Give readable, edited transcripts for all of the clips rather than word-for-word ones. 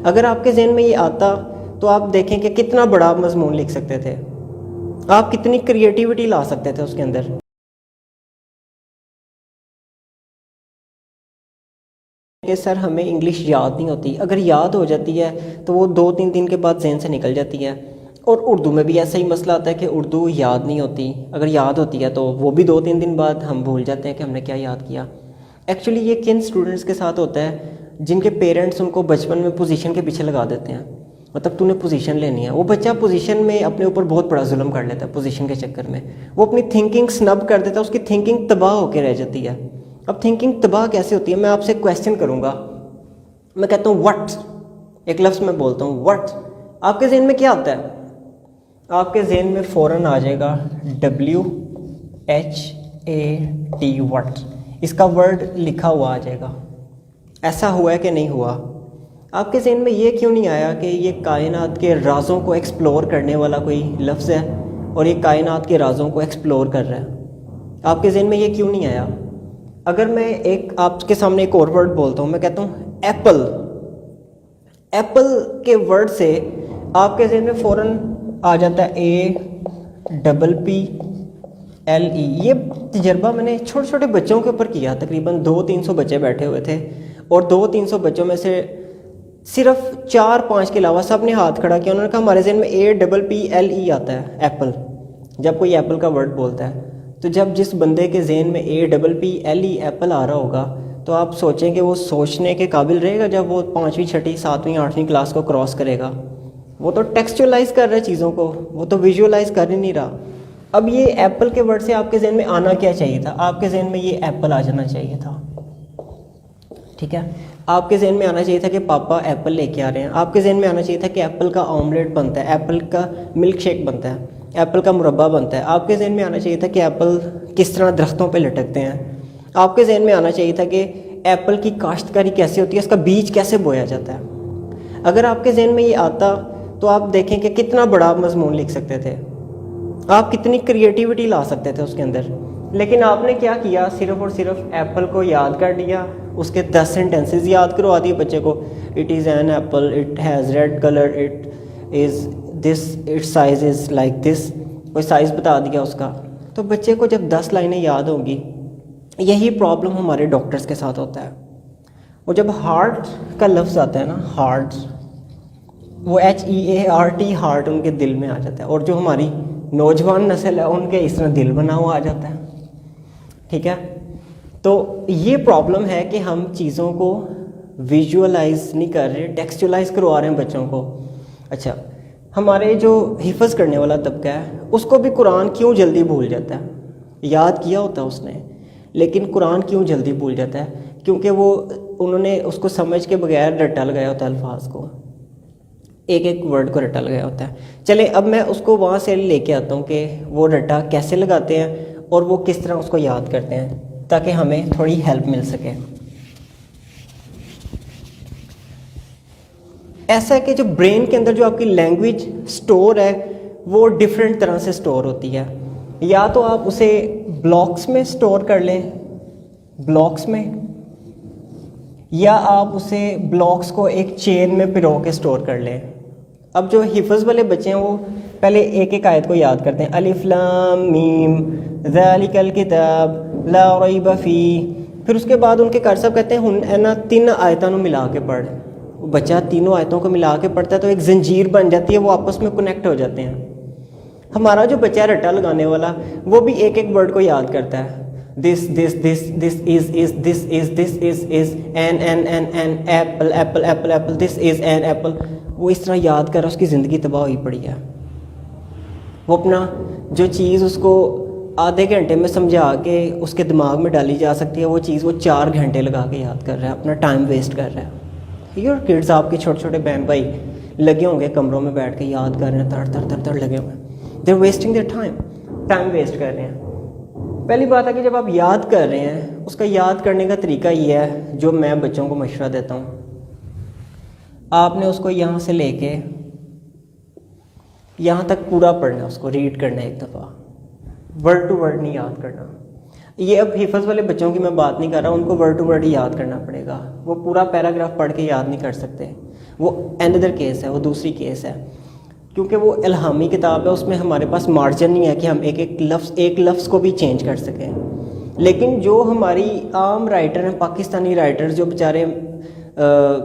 اگر آپ کے ذہن میں یہ آتا تو آپ دیکھیں کہ کتنا بڑا مضمون لکھ سکتے تھے، آپ کتنی کریٹیوٹی لا سکتے تھے اس کے اندر. کہ سر ہمیں انگلش یاد نہیں ہوتی، اگر یاد ہو جاتی ہے تو وہ 2-3 دن کے بعد ذہن سے نکل جاتی ہے. اور اردو میں بھی ایسا ہی مسئلہ آتا ہے کہ اردو یاد نہیں ہوتی، اگر یاد ہوتی ہے تو وہ بھی 2-3 دن بعد ہم بھول جاتے ہیں کہ ہم نے کیا یاد کیا. ایکچولی یہ کن اسٹوڈنٹس کے ساتھ ہوتا ہے جن کے پیرنٹس ان کو بچپن میں پوزیشن کے پیچھے لگا دیتے ہیں، مطلب تو نے پوزیشن لینی ہے. وہ بچہ پوزیشن میں اپنے اوپر بہت بڑا ظلم کر لیتا ہے، پوزیشن کے چکر میں وہ اپنی تھنکنگ سنب کر دیتا ہے، اس کی تھنکنگ تباہ ہو کے رہ جاتی ہے. اب تھنکنگ تباہ کیسے ہوتی ہے؟ میں آپ سے کویسچن کروں گا، میں کہتا ہوں وٹ، ایک لفظ میں بولتا ہوں وٹ، آپ کے ذہن میں کیا آتا ہے؟ آپ کے ذہن میں فوراً آ جائے گا WHAT، وٹ. اس کا ورڈ لکھا ہوا آ جائے گا. ایسا ہوا ہے کہ نہیں ہوا؟ آپ کے ذہن میں یہ کیوں نہیں آیا کہ یہ کائنات کے رازوں کو ایکسپلور کرنے والا کوئی لفظ ہے اور یہ کائنات کے رازوں کو ایکسپلور کر رہا ہے؟ آپ کے ذہن میں یہ کیوں نہیں آیا؟ اگر میں آپ کے سامنے ایک اور ورڈ بولتا ہوں، میں کہتا ہوں ایپل. ایپل کے ورڈ سے آپ کے ذہن میں فوراً آ جاتا ہے APPLE. یہ تجربہ میں نے چھوٹے چھوٹے بچوں کے اوپر کیا، تقریباً 200-300 بچے بیٹھے ہوئے تھے اور 200-300 بچوں میں سے صرف 4-5 کے علاوہ سب نے ہاتھ کھڑا کیا. انہوں نے کہا ہمارے ذہن میں APPLE آتا ہے، ایپل. جب کوئی ایپل کا ورڈ بولتا ہے تو جب جس بندے کے ذہن میں APPLE ایپل آ رہا ہوگا تو آپ سوچیں کہ وہ سوچنے کے قابل رہے گا جب وہ 5ویں 6ٹھی 7ویں 8ویں کلاس کو کراس کرے گا؟ وہ تو ٹیکسچولائز کر رہا ہے چیزوں کو، وہ تو ویژولائز کر ہی نہیں رہا. اب یہ ایپل کے ورڈ سے آپ کے ذہن میں آنا کیا چاہیے تھا؟ آپ کے ذہن میں یہ ایپل آ جانا چاہیے تھا. ٹھیک ہے، آپ کے ذہن میں آنا چاہیے تھا کہ پاپا ایپل لے کے آ رہے ہیں. آپ کے ذہن میں آنا چاہیے تھا کہ ایپل کا آملیٹ بنتا ہے، ایپل کا ملک شیک بنتا ہے، ایپل کا مربع بنتا ہے. آپ کے ذہن میں آنا چاہیے تھا کہ ایپل کس طرح درختوں پہ لٹکتے ہیں. آپ کے ذہن میں آنا چاہیے تھا کہ ایپل کی کاشتکاری کیسے ہوتی ہے، اس کا بیج کیسے بویا جاتا ہے. اگر آپ کے ذہن میں یہ آتا تو آپ دیکھیں کہ کتنا بڑا مضمون لکھ سکتے تھے، آپ کتنی کریٹیوٹی لا سکتے تھے اس کے اندر. لیکن آپ نے کیا کیا؟ صرف اور صرف ایپل کو یاد کر لیا، اس کے 10 سینٹینسز یاد کروا دیے بچے کو. It is an apple, it has red colour, it is this, it size is like this, کوئی سائز بتا دیا اس کا. تو بچے کو جب 10 لائنیں یاد ہوں گی، یہی پرابلم ہمارے ڈاکٹرز کے ساتھ ہوتا ہے. وہ جب ہارٹ کا لفظ آتا ہے نا، ہارٹ، وہ HEART، ہارٹ ان کے دل میں آ جاتا ہے. اور جو ہماری نوجوان نسل ہے ان کے اس طرح دل بنا ہوا آ جاتا ہے. ٹھیک ہے، تو یہ پرابلم ہے کہ ہم چیزوں کو ویژولائز نہیں کر رہے، ٹیکسچولائز کروا رہے ہیں بچوں کو. اچھا، ہمارے جو حفظ کرنے والا طبقہ ہے اس کو بھی قرآن کیوں جلدی بھول جاتا ہے؟ یاد کیا ہوتا ہے اس نے، لیکن قرآن کیوں جلدی بھول جاتا ہے؟ کیونکہ انہوں نے اس کو سمجھ کے بغیر رٹا لگایا ہوتا ہے، الفاظ کو، ایک ایک ورڈ کو رٹا لگایا ہوتا ہے. چلے اب میں اس کو وہاں سے لے کے آتا ہوں کہ وہ رٹا کیسے لگاتے ہیں اور وہ کس طرح اس کو یاد کرتے ہیں تاکہ ہمیں تھوڑی ہیلپ مل سکے. ایسا ہے کہ جو برین کے اندر جو آپ کی لینگویج سٹور ہے وہ ڈیفرنٹ طرح سے سٹور ہوتی ہے. یا تو آپ اسے بلاکس میں سٹور کر لیں، بلاکس میں، یا آپ اسے بلاکس کو ایک چین میں پرو کے سٹور کر لیں. اب جو حفظ والے بچے ہیں وہ پہلے ایک ایک آیت کو یاد کرتے ہیں، الف لام میم ذالک الکتاب لا ریب فیہ. پھر اس کے بعد ان کے کار صاحب کہتے ہیں نا 3 آیتوں ملا کے پڑھ. وہ بچہ تینوں آیتوں کو ملا کے پڑھتا ہے تو ایک زنجیر بن جاتی ہے، وہ آپس میں کنیکٹ ہو جاتے ہیں. ہمارا جو بچہ رٹا لگانے والا وہ بھی ایک ایک ورڈ کو یاد کرتا ہے، this this this this is this is this is an apple apple apple apple this is an apple. وہ اس طرح یاد کر رہا، اس کی زندگی تباہ ہوئی پڑی ہے. وہ اپنا جو چیز اس کو آدھے گھنٹے میں سمجھا کے اس کے دماغ میں ڈالی جا سکتی ہے وہ چیز وہ 4 گھنٹے لگا کے یاد کر رہا ہے، اپنا ٹائم ویسٹ کر رہا ہے. یور کڈز، آپ کے چھوٹے چھوٹے بہن بھائی لگے ہوں گے کمروں میں بیٹھ کے یاد کر رہے ہیں، تڑ تڑ لگے ہوئے ہیں. They are wasting their time waste کر رہے ہیں. پہلی بات ہے کہ جب آپ یاد کر رہے ہیں اس کا یاد کرنے کا طریقہ یہ ہے جو میں بچوں کو مشورہ دیتا ہوں. آپ نے اس کو یہاں سے لے کے یہاں تک پورا پڑھنا، اس کو ریڈ کرنا، ایک دفعہ ورڈ ٹو ورڈ نہیں یاد کرنا. یہ اب حفظ والے بچوں کی میں بات نہیں کر رہا، ان کو ورڈ ٹو ورڈ ہی یاد کرنا پڑے گا، وہ پورا پیراگراف پڑھ کے یاد نہیں کر سکتے، وہ اندر کیس ہے، وہ دوسری کیس ہے، کیونکہ وہ الہامی کتاب ہے، اس میں ہمارے پاس مارجن نہیں ہے کہ ہم ایک لفظ کو بھی چینج کر سکیں۔ لیکن جو ہماری عام رائٹر ہیں، پاکستانی رائٹر جو بیچارے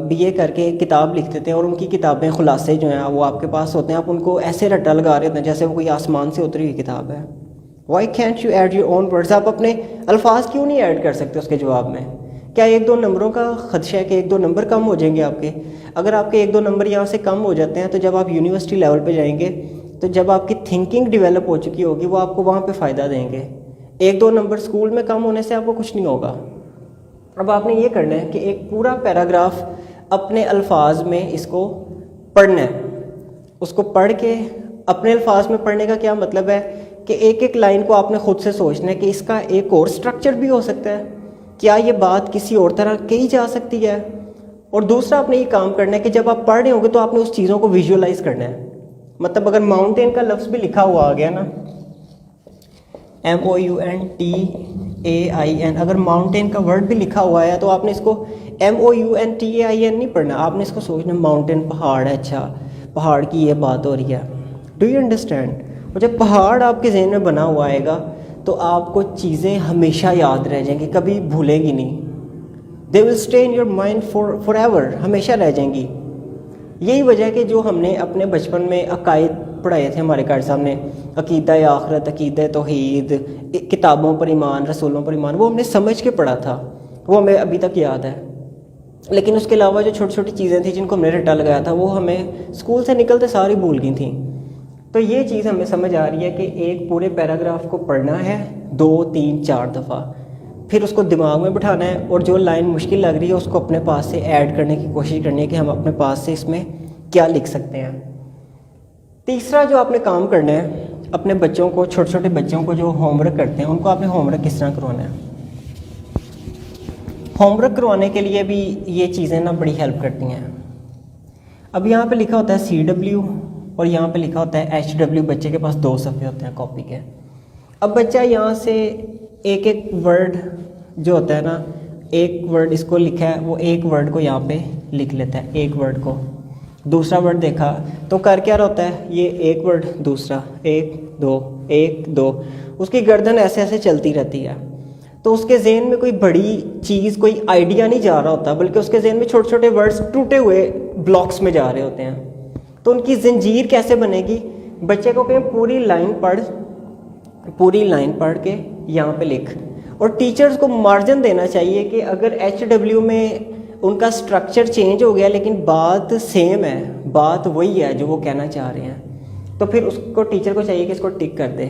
بی اے کر کے کتاب لکھتے تھے، اور ان کی کتابیں خلاصے جو ہیں وہ آپ کے پاس ہوتے ہیں، آپ ان کو ایسے رٹا لگا رہے ہوتے ہیں جیسے وہ کوئی آسمان سے اتری ہوئی کتاب ہے۔ Why can't you add your own words? آپ اپنے الفاظ کیوں نہیں ایڈ کر سکتے اس کے جواب میں؟ کیا 1-2 نمبروں کا خدشہ ہے کہ 1-2 نمبر کم ہو جائیں گے آپ کے؟ اگر آپ کے 1-2 نمبر یہاں سے کم ہو جاتے ہیں تو جب آپ یونیورسٹی لیول پہ جائیں گے تو جب آپ کی تھنکنگ ڈیولپ ہو چکی ہوگی وہ آپ کو وہاں پہ فائدہ دیں گے۔ 1-2 نمبر اسکول میں کم ہونے سے آپ کو کچھ نہیں ہوگا۔ اب آپ نے یہ کرنا ہے کہ ایک پورا پیراگراف اپنے الفاظ میں اس کو پڑھنا ہے، اس کو پڑھ کے اپنے الفاظ میں پڑھنے کا کیا مطلب ہے کہ ایک لائن کو آپ نے خود سے سوچنا ہے کہ اس کا ایک اور سٹرکچر بھی ہو سکتا ہے، کیا یہ بات کسی اور طرح کہی جا سکتی ہے؟ اور دوسرا آپ نے یہ کام کرنا ہے کہ جب آپ پڑھ رہے ہوں گے تو آپ نے اس چیزوں کو ویژولائز کرنا ہے۔ مطلب اگر ماؤنٹین کا لفظ بھی لکھا ہوا آ گیا نا، MOUNTAIN، اگر ماؤنٹین کا ورڈ بھی لکھا ہوا ہے تو آپ نے اس کو MOUNTAIN نہیں پڑھنا، آپ نے اس کو سوچنا ماؤنٹین پہاڑ ہے، اچھا پہاڑ کی یہ بات ہو رہی ہے۔ Do you understand? اور جب پہاڑ آپ کے ذہن میں بنا ہوا آئے گا تو آپ کو چیزیں ہمیشہ یاد رہ جائیں گی، کبھی بھولیں گی نہیں۔ They will stay in your mind forever ایور، ہمیشہ رہ جائیں گی۔ یہی وجہ ہے کہ جو ہم نے اپنے بچپن میں عقائد پڑھائے تھے ہمارے قائد صاحب نے، عقیدہ آخرت، عقیدہ توحید، کتابوں پر ایمان، رسولوں پر ایمان، وہ ہم نے سمجھ کے پڑھا تھا، وہ ہمیں ابھی تک یاد ہے۔ لیکن اس کے علاوہ جو چھوٹی چھوٹی چیزیں تھیں جن کو ہم نے رٹا لگایا تھا وہ ہمیں اسکول سے نکلتے ساری بھول گئی تھیں۔ تو یہ چیز ہمیں سمجھ آ رہی ہے کہ ایک پورے پیراگراف کو پڑھنا ہے 2 3 4 دفعہ، پھر اس کو دماغ میں بٹھانا ہے، اور جو لائن مشکل لگ رہی ہے اس کو اپنے پاس سے ایڈ کرنے کی کوشش کرنی ہے کہ ہم اپنے پاس سے اس میں کیا لکھ سکتے ہیں۔ تیسرا جو آپ نے کام کرنا ہے، اپنے بچوں کو، چھوٹے چھوٹے بچوں کو جو ہوم ورک کرتے ہیں ان کو آپ نے ہوم ورک کس طرح کروانا ہے؟ ہوم ورک کروانے کے لیے بھی یہ چیزیں نا بڑی ہیلپ کرتی ہیں۔ اب یہاں پہ لکھا ہوتا ہے CW اور یہاں پہ لکھا ہوتا ہے HW، بچے کے پاس 2 صفحے ہوتے ہیں کاپی کے۔ اب بچہ یہاں سے ایک ورڈ جو ہوتا ہے نا، ایک ورڈ اس کو لکھا ہے، وہ ایک ورڈ کو یہاں پہ لکھ لیتا ہے، ایک ورڈ کو۔ دوسرا ورڈ دیکھا تو کر کیا رہا ہوتا ہے، یہ ایک ورڈ، دوسرا 1 2 1 2، اس کی گردن ایسے ایسے چلتی رہتی ہے۔ تو اس کے ذہن میں کوئی بڑی چیز، کوئی آئیڈیا نہیں جا رہا ہوتا، بلکہ اس کے ذہن میں چھوٹے چھوٹے ورڈز ٹوٹے ہوئے بلاکس میں جا رہے ہوتے ہیں۔ تو ان کی زنجیر کیسے بنے گی؟ بچے کو کہیں پوری لائن پڑھ کے یہاں پہ لکھ، اور ٹیچرز کو مارجن دینا چاہیے کہ اگر HW میں ان کا سٹرکچر چینج ہو گیا لیکن بات سیم ہے، بات وہی ہے جو وہ کہنا چاہ رہے ہیں، تو پھر اس کو ٹیچر کو چاہیے کہ اس کو ٹک کر دے،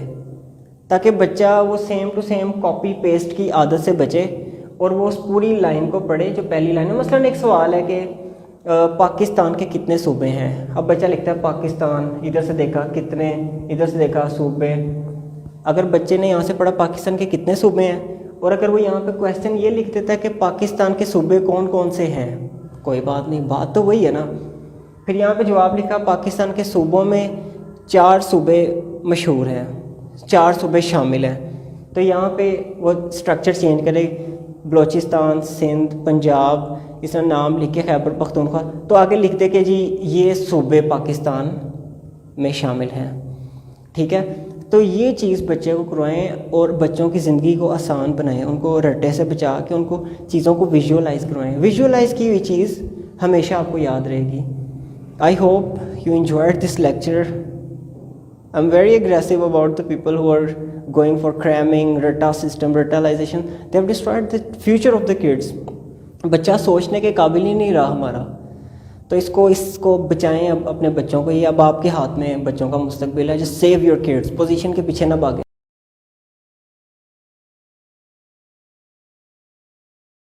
تاکہ بچہ وہ same to same copy paste کی عادت سے بچے اور وہ اس پوری لائن کو پڑھے جو پہلی لائن ہے۔ مثلاً ایک سوال ہے کہ پاکستان کے کتنے صوبے ہیں؟ اب بچہ لکھتا ہے پاکستان، ادھر سے دیکھا کتنے، ادھر سے دیکھا صوبے۔ اگر بچے نے یہاں سے پڑھا پاکستان کے کتنے صوبے ہیں، اور اگر وہ یہاں پہ کویسچن یہ لکھ دیتا ہے کہ پاکستان کے صوبے کون کون سے ہیں، کوئی بات نہیں، بات تو وہی ہے نا۔ پھر یہاں پہ جواب لکھا پاکستان کے صوبوں میں 4 صوبے مشہور ہیں، 4 صوبے شامل ہیں، تو یہاں پہ وہ سٹرکچر چینج کرے، بلوچستان، سندھ، پنجاب، اس طرح نام لکھ کے خیبر پختونخوا، تو آگے لکھ دے کہ جی یہ صوبے پاکستان میں شامل ہیں، ٹھیک ہے۔ تو یہ چیز بچے کو کروائیں اور بچوں کی زندگی کو آسان بنائیں، ان کو رٹے سے بچا کے ان کو چیزوں کو ویژولائز کروائیں۔ ویژولائز کی ہوئی چیز ہمیشہ آپ کو یاد رہے گی۔ I hope you enjoyed this lecture. I'm very aggressive about the people who are going for cramming, rata system, ratalization. They have destroyed the future of the kids. بچہ سوچنے کے قابل ہی نہیں رہا ہمارا، تو اس کو بچائیں اب اپنے بچوں کو، یہ اب آپ کے ہاتھ میں بچوں کا مستقبل ہے۔ just save your kids، position کے پیچھے نہ بھاگیں۔